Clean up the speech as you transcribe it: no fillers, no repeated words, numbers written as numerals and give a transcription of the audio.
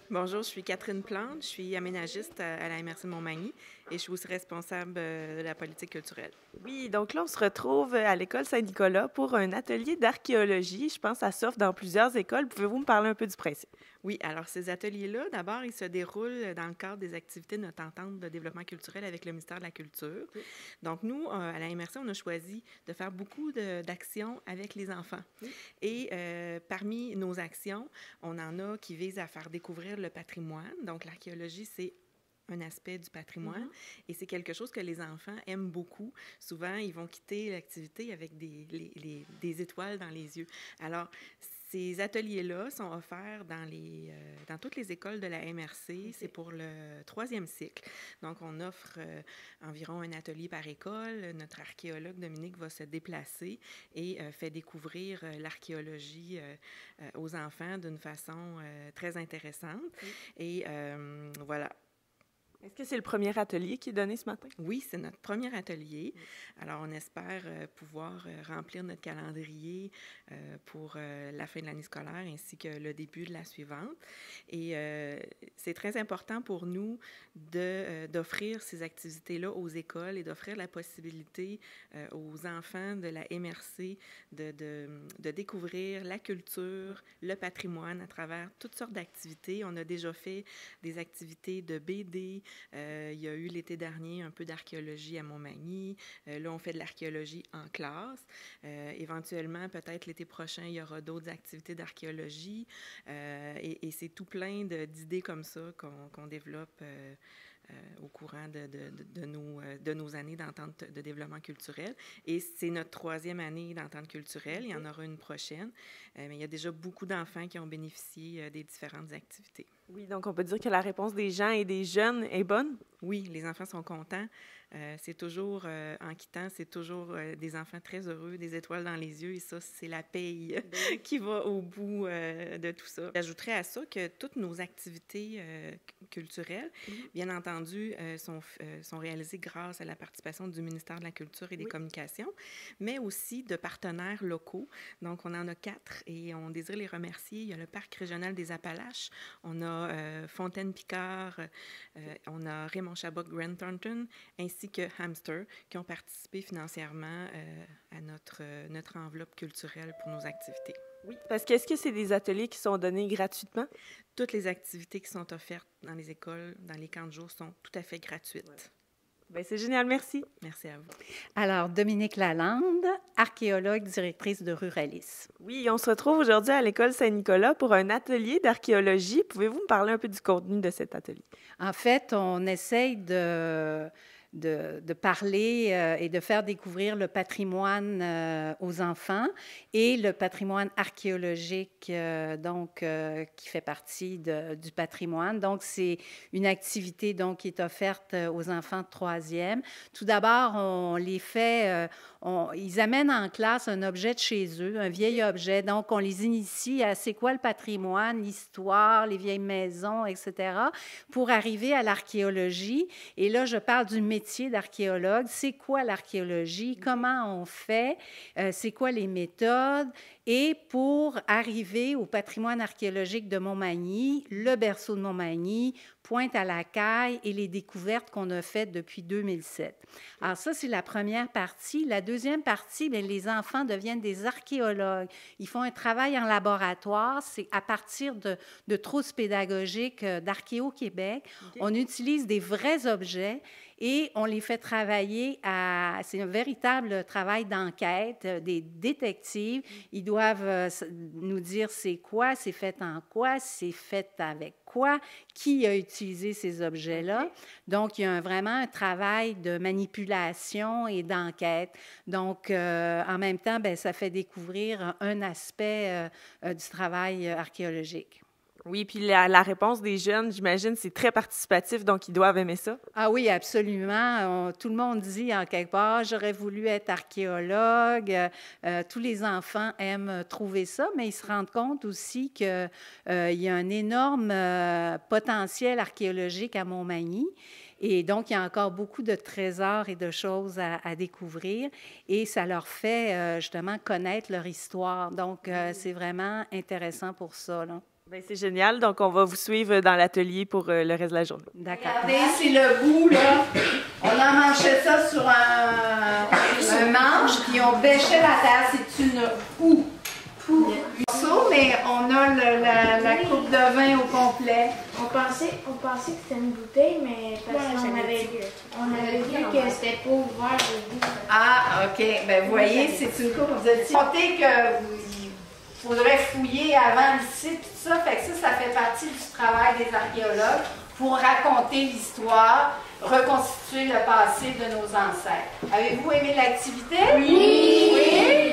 Bonjour, je suis Catherine Plante, je suis aménagiste à la MRC de Montmagny et je suis aussi responsable de la politique culturelle. Oui, donc là, on se retrouve à l'école Saint-Nicolas pour un atelier d'archéologie. Je pense que ça s'offre dans plusieurs écoles. Pouvez-vous me parler un peu du principe? Oui, alors ces ateliers-là, d'abord, ils se déroulent dans le cadre des activités de notre entente de développement culturel avec le ministère de la Culture. Oui. Donc, nous, à la MRC, on a choisi de faire beaucoup d'actions avec les enfants. Oui. Et parmi nos actions, on en a qui visent à faire découvrir le patrimoine. Donc, l'archéologie, c'est un aspect du patrimoine et c'est quelque chose que les enfants aiment beaucoup. Souvent, ils vont quitter l'activité avec des étoiles dans les yeux. Alors, ces ateliers-là sont offerts dans toutes les écoles de la MRC. Okay. C'est pour le 3e cycle. Donc, on offre environ un atelier par école. Notre archéologue, Dominique, va se déplacer et fait découvrir l'archéologie aux enfants d'une façon très intéressante. Oui. Et voilà. Est-ce que c'est le premier atelier qui est donné ce matin? Oui, c'est notre premier atelier. Alors, on espère pouvoir remplir notre calendrier pour la fin de l'année scolaire ainsi que le début de la suivante. Et c'est très important pour nous d'offrir ces activités-là aux écoles et d'offrir la possibilité aux enfants de la MRC de découvrir la culture, le patrimoine à travers toutes sortes d'activités. On a déjà fait des activités de BD. Il y a eu l'été dernier un peu d'archéologie à Montmagny. Là, on fait de l'archéologie en classe. Éventuellement, peut-être l'été prochain, il y aura d'autres activités d'archéologie. Et c'est tout plein d'idées comme ça qu'on développe au courant de nos années d'entente de développement culturel. Et c'est notre 3e année d'entente culturelle. Il y en aura une prochaine. Mais il y a déjà beaucoup d'enfants qui ont bénéficié des différentes activités. Oui, donc on peut dire que la réponse des gens et des jeunes est bonne? Oui, les enfants sont contents. C'est toujours, en quittant, c'est toujours des enfants très heureux, des étoiles dans les yeux, et ça, c'est la paye qui va au bout de tout ça. J'ajouterais à ça que toutes nos activités culturelles, bien entendu, sont réalisées grâce à la participation du ministère de la Culture et des Communications, mais aussi de partenaires locaux. Donc, on en a 4 et on désire les remercier. Il y a le Parc régional des Appalaches, on a Fontaine-Picard, on a Raymond Chabot Grant Thornton, ainsi que Hamster, qui ont participé financièrement à notre enveloppe culturelle pour nos activités. Oui, parce qu'est-ce que c'est des ateliers qui sont donnés gratuitement? Toutes les activités qui sont offertes dans les écoles, dans les camps de jour, sont tout à fait gratuites. Ouais. Bien, c'est génial, merci. Merci à vous. Alors, Dominique Lalande, archéologue, directrice de Ruralis. Oui, on se retrouve aujourd'hui à l'école Saint-Nicolas pour un atelier d'archéologie. Pouvez-vous me parler un peu du contenu de cet atelier? En fait, on essaye de parler et de faire découvrir le patrimoine aux enfants et le patrimoine archéologique qui fait partie du patrimoine. Donc, c'est une activité qui est offerte aux enfants de 3e. Tout d'abord, on les fait, ils amènent en classe un objet de chez eux, un vieil objet. Donc, on les initie à c'est quoi le patrimoine, l'histoire, les vieilles maisons, etc., pour arriver à l'archéologie. Et là, je parle du métier d'archéologue. C'est quoi l'archéologie? Comment on fait? C'est quoi les méthodes? Et pour arriver au patrimoine archéologique de Montmagny, le berceau de Montmagny, Pointe-à-la-Caille et les découvertes qu'on a faites depuis 2007. Alors ça, c'est la première partie. La deuxième partie, bien, les enfants deviennent des archéologues. Ils font un travail en laboratoire. C'est à partir de trousses pédagogiques d'Archéo-Québec. Okay. On utilise des vrais objets et on les fait travailler c'est un véritable travail d'enquête, des détectives. Ils doivent nous dire c'est quoi, c'est fait en quoi, c'est fait avec quoi, qui a utilisé ces objets-là. Okay. Donc, il y a vraiment un travail de manipulation et d'enquête. Donc, en même temps, bien, ça fait découvrir un aspect du travail archéologique. Oui, puis la réponse des jeunes, j'imagine, c'est très participatif, donc ils doivent aimer ça. Ah oui, absolument. Tout le monde dit en quelque part, j'aurais voulu être archéologue. Tous les enfants aiment trouver ça, mais ils se rendent compte aussi qu'il y a un énorme potentiel archéologique à Montmagny. Et donc, il y a encore beaucoup de trésors et de choses à découvrir et ça leur fait justement connaître leur histoire. Donc, c'est vraiment intéressant pour ça, là. Ben, c'est génial. Donc, on va vous suivre dans l'atelier pour le reste de la journée. D'accord. Regardez, c'est le bout, là. On emmanchait ça sur un manche, puis on bêchait la terre. C'est une houe. Mais on a la coupe de vin au complet. On pensait que c'était une bouteille, mais parce qu'on avait vu que c'était pas ouvert au bout. Ah, OK. Ben, vous voyez, c'est une coupe. Vous avez compté qu'il faudrait fouiller avant le site, tout ça. Fait que ça fait partie du travail des archéologues pour raconter l'histoire, reconstituer le passé de nos ancêtres. Avez-vous aimé l'activité? Oui!